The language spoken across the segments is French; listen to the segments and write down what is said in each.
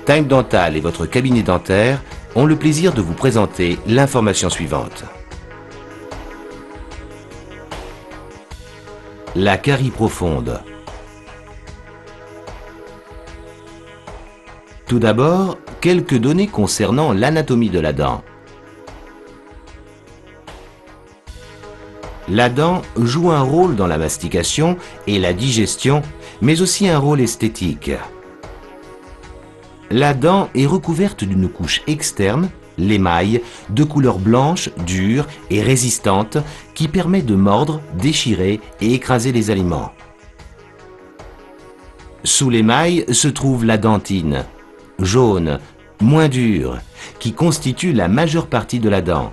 Time Dental et votre cabinet dentaire ont le plaisir de vous présenter l'information suivante. La carie profonde. Tout d'abord, quelques données concernant l'anatomie de la dent. La dent joue un rôle dans la mastication et la digestion, mais aussi un rôle esthétique. La dent est recouverte d'une couche externe, l'émail, de couleur blanche, dure et résistante qui permet de mordre, déchirer et écraser les aliments. Sous l'émail se trouve la dentine, jaune, moins dure, qui constitue la majeure partie de la dent.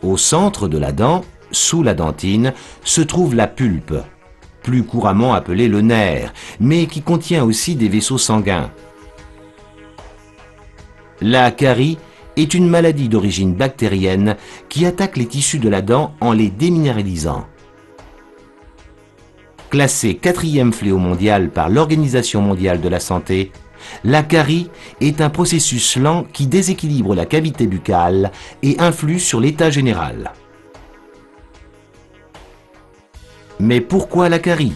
Au centre de la dent, sous la dentine, se trouve la pulpe, plus couramment appelée le nerf, mais qui contient aussi des vaisseaux sanguins. La carie est une maladie d'origine bactérienne qui attaque les tissus de la dent en les déminéralisant. Classée 4e fléau mondial par l'Organisation mondiale de la santé, la carie est un processus lent qui déséquilibre la cavité buccale et influe sur l'état général. Mais pourquoi la carie?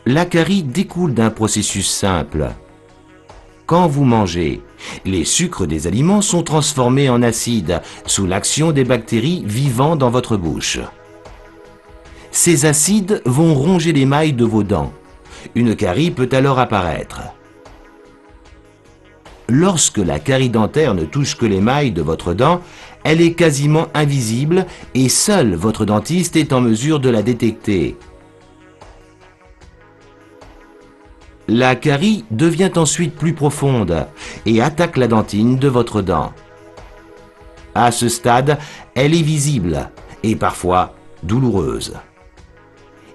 La carie découle d'un processus simple. Quand vous mangez, les sucres des aliments sont transformés en acide sous l'action des bactéries vivant dans votre bouche. Ces acides vont ronger l'émail de vos dents. Une carie peut alors apparaître. Lorsque la carie dentaire ne touche que l'émail de votre dent, elle est quasiment invisible et seul votre dentiste est en mesure de la détecter. La carie devient ensuite plus profonde et attaque la dentine de votre dent. À ce stade, elle est visible et parfois douloureuse.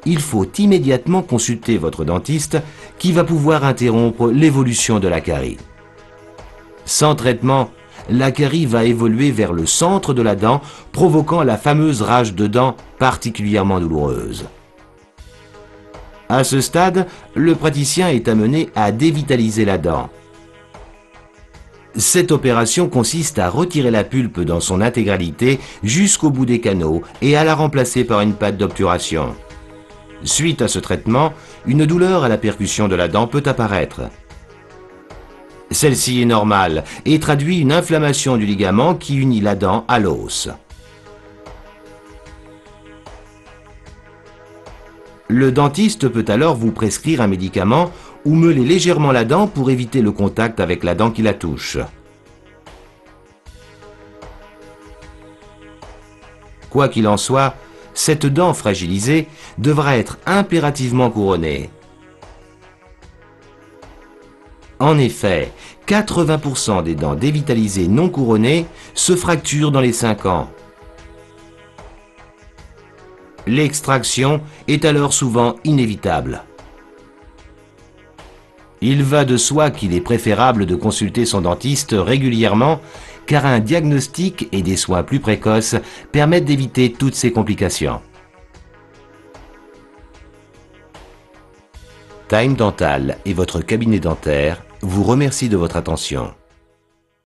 Il faut immédiatement consulter votre dentiste qui va pouvoir interrompre l'évolution de la carie. Sans traitement, la carie va évoluer vers le centre de la dent, provoquant la fameuse rage de dents particulièrement douloureuse. À ce stade, le praticien est amené à dévitaliser la dent. Cette opération consiste à retirer la pulpe dans son intégralité jusqu'au bout des canaux et à la remplacer par une pâte d'obturation. Suite à ce traitement, une douleur à la percussion de la dent peut apparaître. Celle-ci est normale et traduit une inflammation du ligament qui unit la dent à l'os. Le dentiste peut alors vous prescrire un médicament ou meuler légèrement la dent pour éviter le contact avec la dent qui la touche. Quoi qu'il en soit, cette dent fragilisée devra être impérativement couronnée. En effet, 80% des dents dévitalisées non couronnées se fracturent dans les 5 ans. L'extraction est alors souvent inévitable. Il va de soi qu'il est préférable de consulter son dentiste régulièrement car un diagnostic et des soins plus précoces permettent d'éviter toutes ces complications. Time Dental et votre cabinet dentaire vous remercie de votre attention.